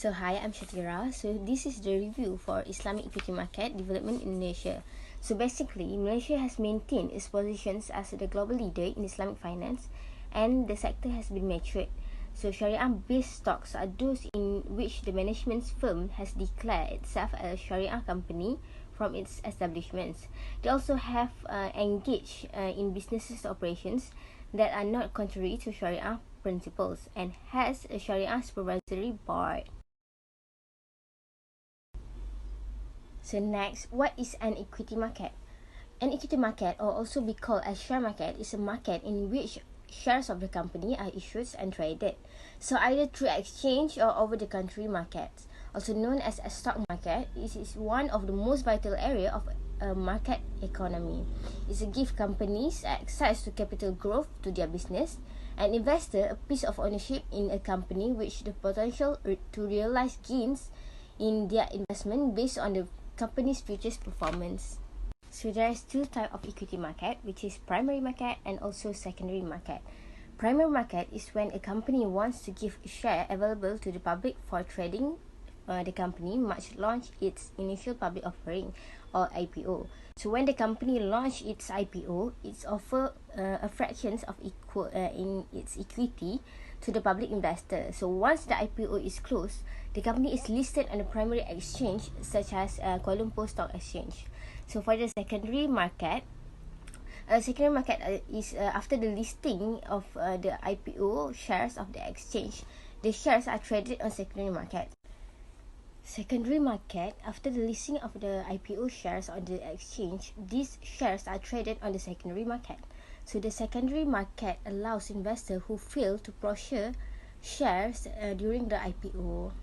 So hi, I'm Shatira. So this is the review for Islamic equity market development in Malaysia. So basically, Malaysia has maintained its positions as the global leader in Islamic finance, and the sector has been matured. So Sharia-based stocks are those in which the management's firm has declared itself a Sharia company from its establishments. They also have engaged in businesses operations that are not contrary to Sharia principles and has a Sharia supervisory board. So next, what is an equity market? An equity market, or also be called a share market, is a market in which shares of the company are issued and traded. So either through exchange or over-the-country markets. Also known as a stock market, it is one of the most vital area of a market economy. It's to give companies access to capital growth to their business, and investor a piece of ownership in a company which the potential to realize gains in their investment based on the company's future performance. So there's two types of equity market, which is primary market and also secondary market. Primary market is when a company wants to give share available to the public for trading. The company must launch its initial public offering or IPO. So when the company launch its IPO, it's offer a fraction of in its equity to the public investor. So once the IPO is closed, the company is listed on the primary exchange such as Kuala Lumpur Stock Exchange. So for the secondary market, is after the listing of the IPO shares of the exchange, the shares are traded on secondary market. Secondary market, after the listing of the IPO shares on the exchange, these shares are traded on the secondary market. So the secondary market allows investors who fail to procure shares during the IPO.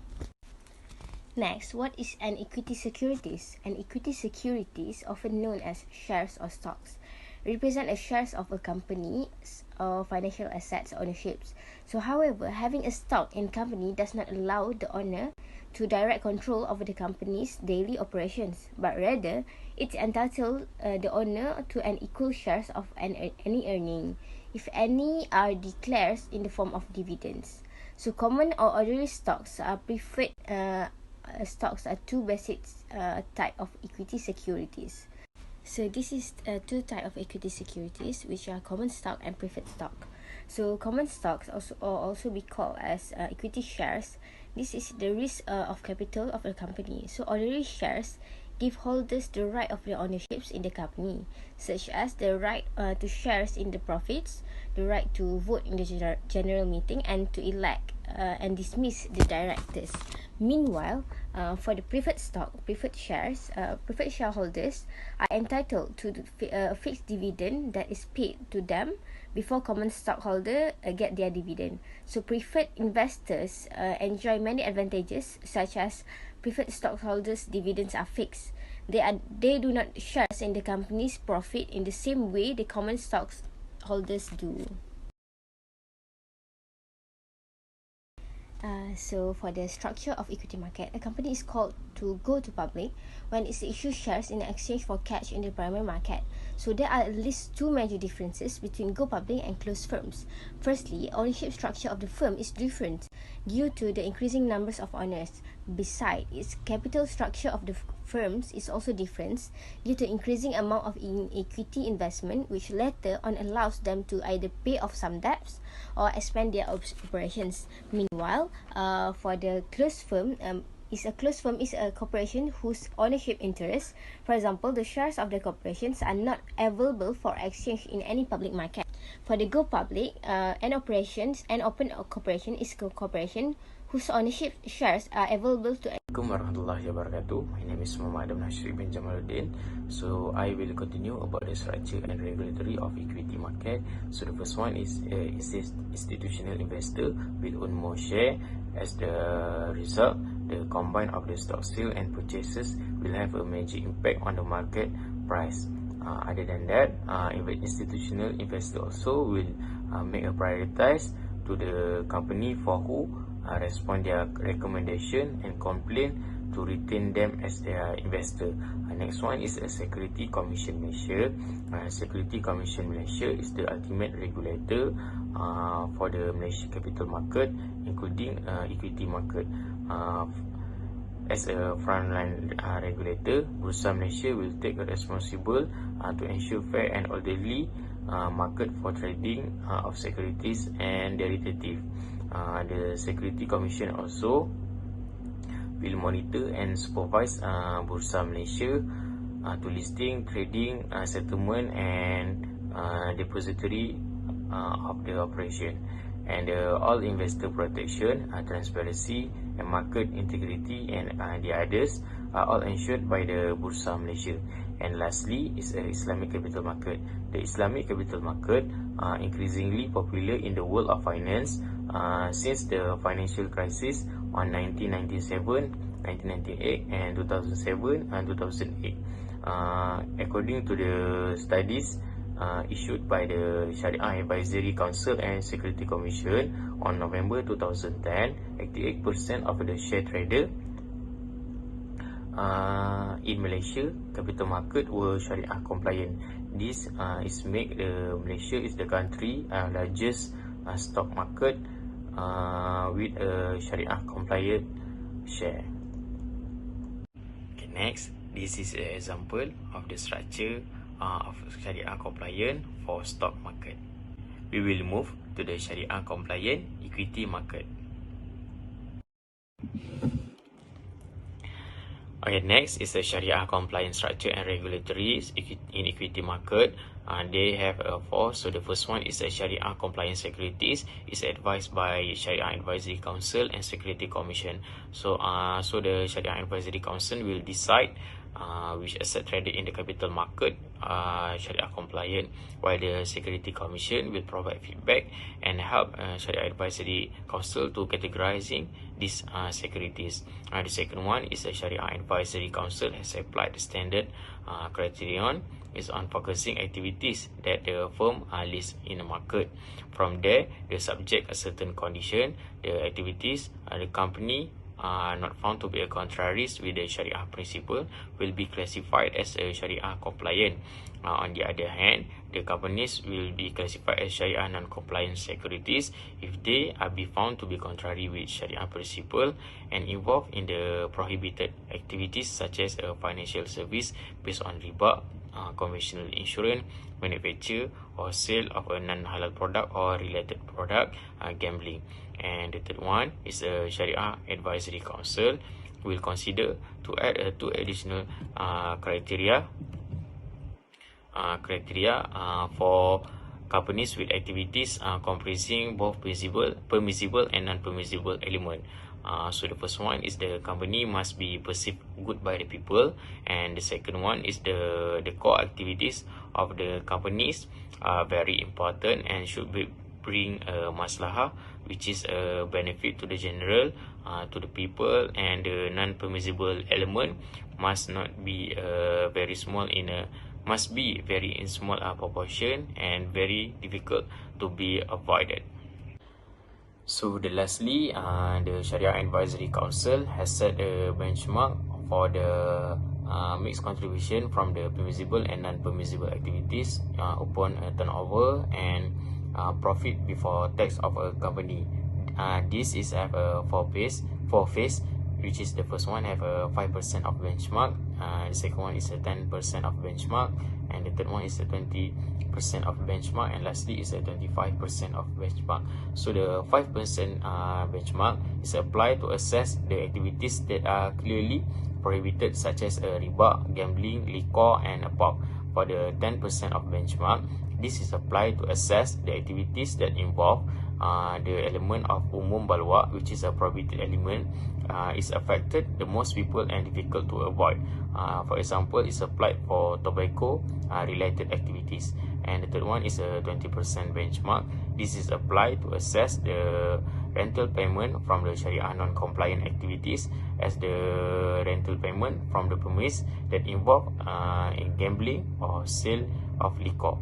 Next, what is an equity securities? An equity securities, often known as shares or stocks, represent a shares of a company's or financial assets ownerships. So however, having a stock in company does not allow the owner to direct control over the company's daily operations, but rather it entitles the owner to an equal shares of any earning, if any are declared in the form of dividends. So common or ordinary stocks are preferred. Stocks are two basic type of equity securities. So this is two type of equity securities, which are common stock and preferred stock. So common stocks also be called as equity shares. This is the risk of capital of a company. So ordinary shares give holders the right of their ownerships in the company, such as the right to shares in the profits, the right to vote in the general meeting, and to elect and dismiss the directors. Meanwhile, for the preferred shareholders are entitled to a fixed dividend that is paid to them before common stockholder get their dividend. So preferred investors enjoy many advantages, such as preferred stockholders' dividends are fixed. They do not shares in the company's profit in the same way the common stockholders do. So for the structure of equity market, a company is called to go to public when it issues shares in exchange for cash in the primary market. So there are at least two major differences between go public and closed firms. Firstly, ownership structure of the firm is different due to the increasing numbers of owners. Besides, its capital structure of the firms is also different due to increasing amount of equity investment, which later on allows them to either pay off some debts or expand their operations. Meanwhile, for the closed firm, is a corporation whose ownership interests, for example, the shares of the corporations are not available for exchange in any public market. For the go public, an open corporation is a corporation whose ownership shares are available to. Assalamualaikum warahmatullahi wabarakatuh. My name is Muhammad Adam Nashri bin Jamaluddin. So I will continue about the structure and regulatory of equity market. So the first one is institutional investor will own more share. As the result, the combine of the stock sale and purchases will have a major impact on the market price. Other than that, institutional investor also will make a prioritize to the company for who respond their recommendation and complain to retain them as their investor. Next one is a Security Commission Malaysia. Security Commission Malaysia is the ultimate regulator for the Malaysia capital market, including equity market. as a frontline regulator, Bursa Malaysia will take a responsible to ensure fair and orderly market for trading of securities and derivatives. The Security Commission also will monitor and supervise Bursa Malaysia to listing, trading, settlement and depository of the operation, and all investor protection, transparency and market integrity and the others are all ensured by the Bursa Malaysia. And lastly is Islamic capital market. The Islamic capital market increasingly popular in the world of finance since the financial crisis on 1997, 1998 and 2007 and 2008. According to the studies issued by the Sharia Advisory Council and Security Commission on November 2010, 88% of the share trader in Malaysia capital market were Sharia compliant. This is make Malaysia is the country largest stock market with a Sharia compliant share. Okay, next, this is an example of the structure of Sharia compliant for stock market. We will move to the Sharia compliant equity market. Okay, next is the Sharia compliant structure and regulatory in equity market. They have four. So the first one is a Sharia compliant securities. Is advised by Sharia Advisory Council and Security Commission. So the Sharia Advisory Council will decide which asset traded in the capital market Sharia compliant, while the Security Commission will provide feedback and help Sharia Advisory Council to categorizing these securities. The second one is the Sharia Advisory Council has applied the standard criterion is on focusing activities that the firm lists in the market. From there, they subject a certain condition. The activities the company not found to be a contraries with the Sharia principle will be classified as a Sharia compliant. On the other hand, the companies will be classified as Sharia non-compliant securities if they are be found to be contrary with Sharia principle and involved in the prohibited activities such as a financial service based on riba, conventional insurance, manufacture or sale of a non-halal product or related product, gambling. And the third one is the Sharia Advisory Council will consider to add two additional criteria for companies with activities comprising both permissible and non-permissible element. So the first one is the company must be perceived good by the people, and the second one is the core activities of the companies are very important and should bring a maslahah, which is a benefit to the general, to the people, and the non-permissible element must not be very small must be very in small proportion and very difficult to be avoided. So lastly, the Sharia Advisory Council has set a benchmark for the mixed contribution from the permissible and non-permissible activities upon turnover and profit before tax of a company. This is have a four phase, which is the first one have a 5% of benchmark, the second one is a 10% of benchmark, and the third one is a 20% of benchmark, and lastly is a 25% of benchmark. So the 5% benchmark is applied to assess the activities that are clearly prohibited, such as riba, gambling, liquor, and pork. For the 10% of benchmark, this is applied to assess the activities that involve the element of umum balwa, which is a prohibited element, is affected the most people and difficult to avoid. For example, it's applied for tobacco related activities. And the third one is a 20% benchmark. This is applied to assess the rental payment from the Sharia non-compliant activities, as the rental payment from the premise that involve in gambling or sale of liquor.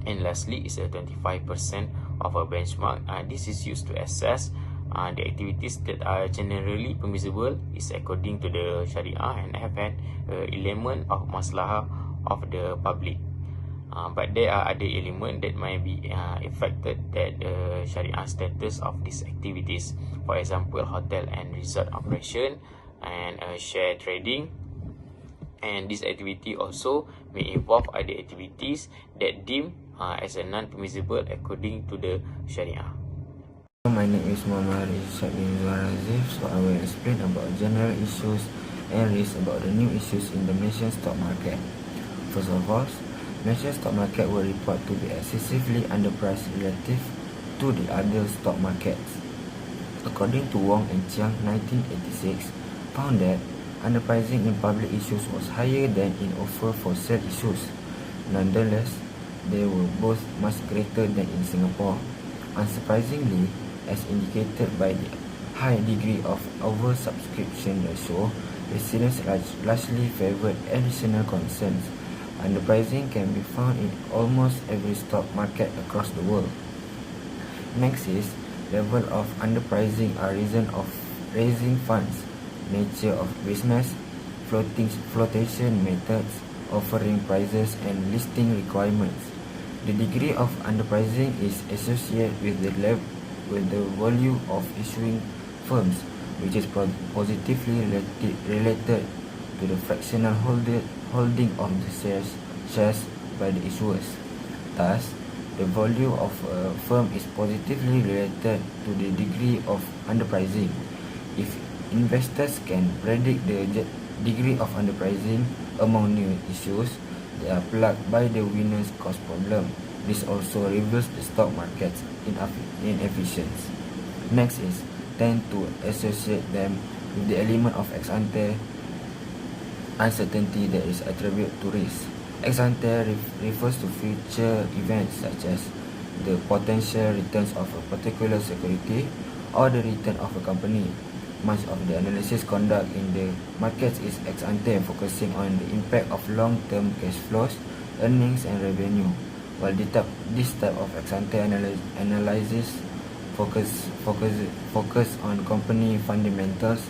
And lastly is a 25% of a benchmark. This is used to assess the activities that are generally permissible is according to the Sharia and have an element of maslahah of the public. But there are other elements that might be affected that Sharia status of these activities. For example, hotel and resort operation and share trading. And this activity also may involve other activities that deemed as a non-permissible according to the Sharia. My name is Muhammad Ishaq bin Zuharazif, so I will explain about general issues and risks about the new issues in the Malaysian stock market. First of all, Malaysian stock market will report to be excessively underpriced relative to the other stock markets. According to Wong and Chiang, 1986, found that underpricing in public issues was higher than in offer for sale issues. Nonetheless, they were both much greater than in Singapore. Unsurprisingly, as indicated by the high degree of oversubscription ratio, residents largely favoured additional concerns. Underpricing can be found in almost every stock market across the world. Next is level of underpricing are reason of raising funds, nature of business, flotation methods, offering prices and listing requirements. The degree of underpricing is associated with the volume of issuing firms, which is positively related to the fractional holding of the shares by the issuers. Thus, the volume of a firm is positively related to the degree of underpricing. If investors can predict the degree of underpricing among new issues, they are plagued by the winner's cost problem. This also reveals the stock market's inefficiency. Next is tend to associate them with the element of ex-ante uncertainty that is attributed to risk. Ex-ante refers to future events such as the potential returns of a particular security or the return of a company. Much of the analysis conducted in the markets is ex-ante, focusing on the impact of long-term cash flows, earnings and revenue. While this type of ex-ante analysis focus on company fundamentals,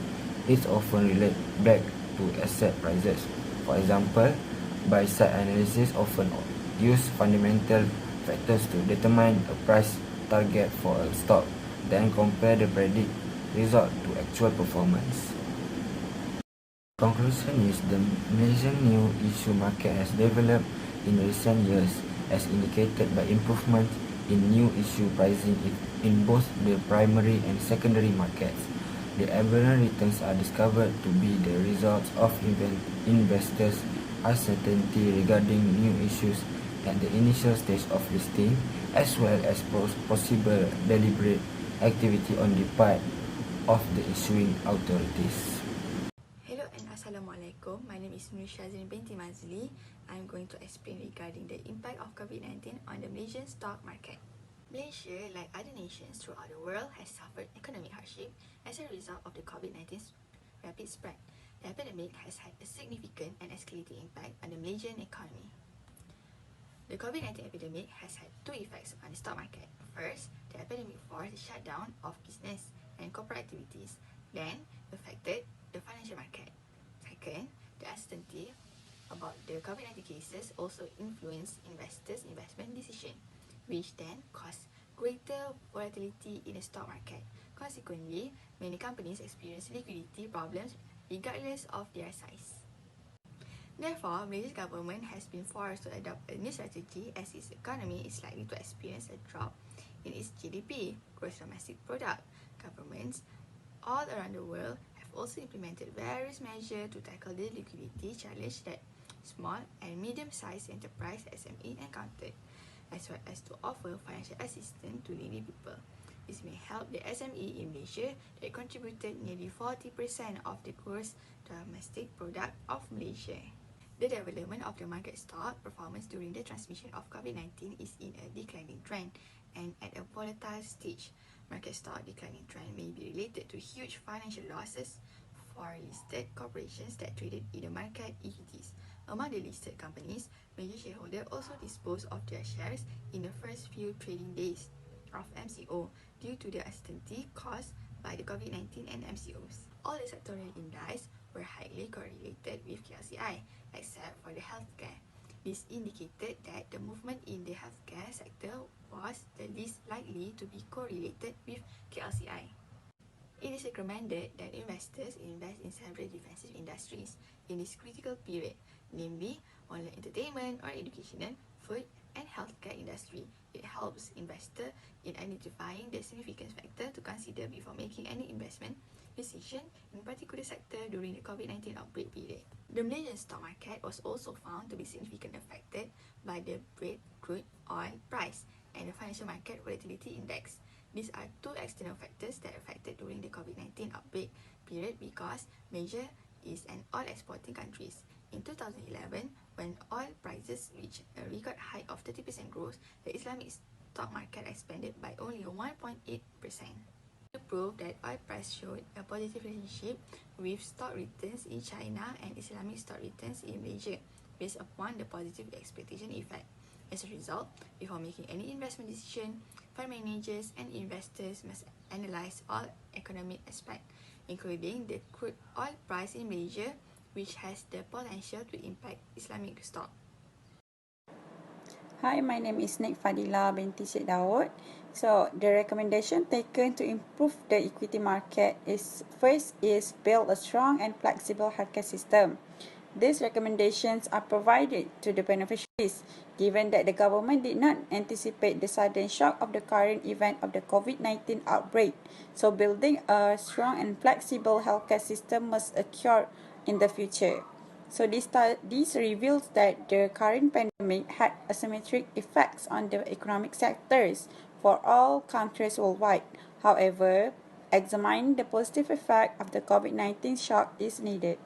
it often relates back to asset prices. For example, buy-side analysis often use fundamental factors to determine a price target for a stock, then compare the predict result to actual performance. Conclusion is the Malaysian new issue market has developed in recent years, as indicated by improvement in new issue pricing in both the primary and secondary markets. The aberrant returns are discovered to be the results of investors' uncertainty regarding new issues at the initial stage of listing, as well as possible deliberate activity on the part of the issuing authorities. Hello and Assalamualaikum. My name is Shazin binti Mazli. I'm going to explain regarding the impact of COVID-19 on the Malaysian stock market. Malaysia, like other nations throughout the world, has suffered economic hardship as a result of the COVID-19's rapid spread. The epidemic has had a significant and escalating impact on the Malaysian economy. The COVID-19 epidemic has had two effects on the stock market. First, the epidemic forced the shutdown of business and corporate activities, then affected the financial market. Second, the uncertainty about the COVID-19 cases also influenced investors' investment decision, which then caused greater volatility in the stock market. Consequently, many companies experience liquidity problems regardless of their size. Therefore, Malaysia's government has been forced to adopt a new strategy as its economy is likely to experience a drop in its GDP, gross domestic product. Governments all around the world have also implemented various measures to tackle the liquidity challenge that small and medium-sized enterprise SME encountered, as well as to offer financial assistance to needy people. This may help the SME in Malaysia that contributed nearly 40% of the gross domestic product of Malaysia. The development of the market stock performance during the transmission of COVID-19 is in a declining trend and at a volatile stage. Market stock declining trend may be related to huge financial losses for listed corporations that traded in the market equities. Among the listed companies, major shareholders also disposed of their shares in the first few trading days of MCO due to the uncertainty caused by the COVID-19 and MCOs. All the sectoral indices were highly correlated with KLCI, except for the healthcare. This indicated that the movement in the healthcare sector was the least likely to be correlated with KLCI. It is recommended that investors invest in several defensive industries in this critical period, namely online entertainment or educational, food, and healthcare industry. It helps investors in identifying the significant factor to consider before making any investment decision in particular sector during the COVID-19 outbreak period. The Malaysian stock market was also found to be significantly affected by the Brent crude oil price and the financial market volatility index. These are two external factors that affected during the COVID-19 outbreak period because Malaysia is an oil exporting country. In 2011, when oil prices reached a record high of 30% growth, the Islamic stock market expanded by only 1.8%. To prove that oil price showed a positive relationship with stock returns in China and Islamic stock returns in Malaysia based upon the positive expectation effect. As a result, before making any investment decision, fund managers and investors must analyze all economic aspects, including the crude oil price in Malaysia, which has the potential to impact Islamic stock. Hi, my name is Nik Fadila binti Syed Daud. So, the recommendation taken to improve the equity market is first is build a strong and flexible healthcare system. These recommendations are provided to the beneficiaries given that the government did not anticipate the sudden shock of the current event of the COVID-19 outbreak. So, building a strong and flexible healthcare system must occur in the future. So this reveals that the current pandemic had asymmetric effects on the economic sectors for all countries worldwide. However, examining the positive effect of the COVID-19 shock is needed.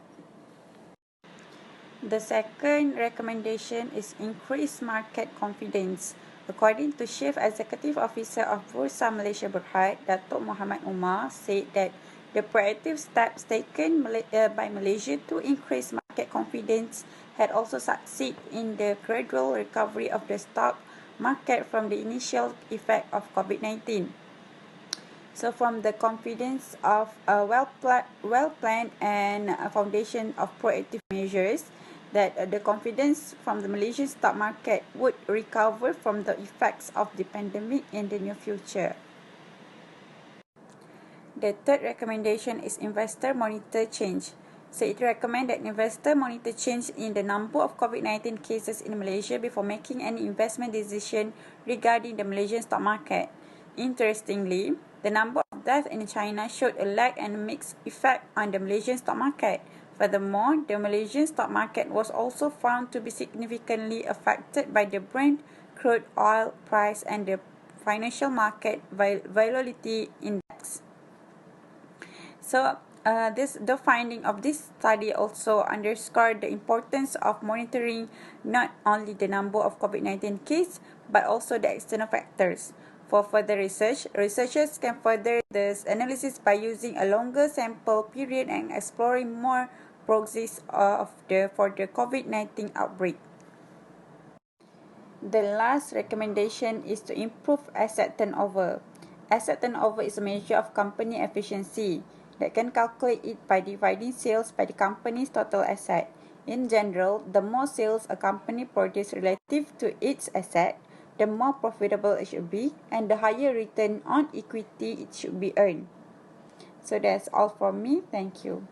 The second recommendation is increase market confidence. According to Chief Executive Officer of Bursa Malaysia Berhad, Datuk Muhammad Umar said that the proactive steps taken by Malaysia to increase market confidence had also succeeded in the gradual recovery of the stock market from the initial effect of COVID-19. So from the confidence of a well-planned and a foundation of proactive measures, that the confidence from the Malaysian stock market would recover from the effects of the pandemic in the near future. The third recommendation is investor monitor change. So it recommends that investor monitor change in the number of COVID-19 cases in Malaysia before making any investment decision regarding the Malaysian stock market. Interestingly, the number of deaths in China showed a lag and mixed effect on the Malaysian stock market. Furthermore, the Malaysian stock market was also found to be significantly affected by the Brent crude oil price and the financial market volatility index. So, the finding of this study also underscored the importance of monitoring not only the number of COVID-19 cases, but also the external factors. For further research, researchers can further this analysis by using a longer sample period and exploring more proxies for the COVID-19 outbreak. The last recommendation is to improve asset turnover. Asset turnover is a measure of company efficiency that can calculate it by dividing sales by the company's total asset. In general, the more sales a company produces relative to its asset, the more profitable it should be, and the higher return on equity it should be earned. So that's all from me. Thank you.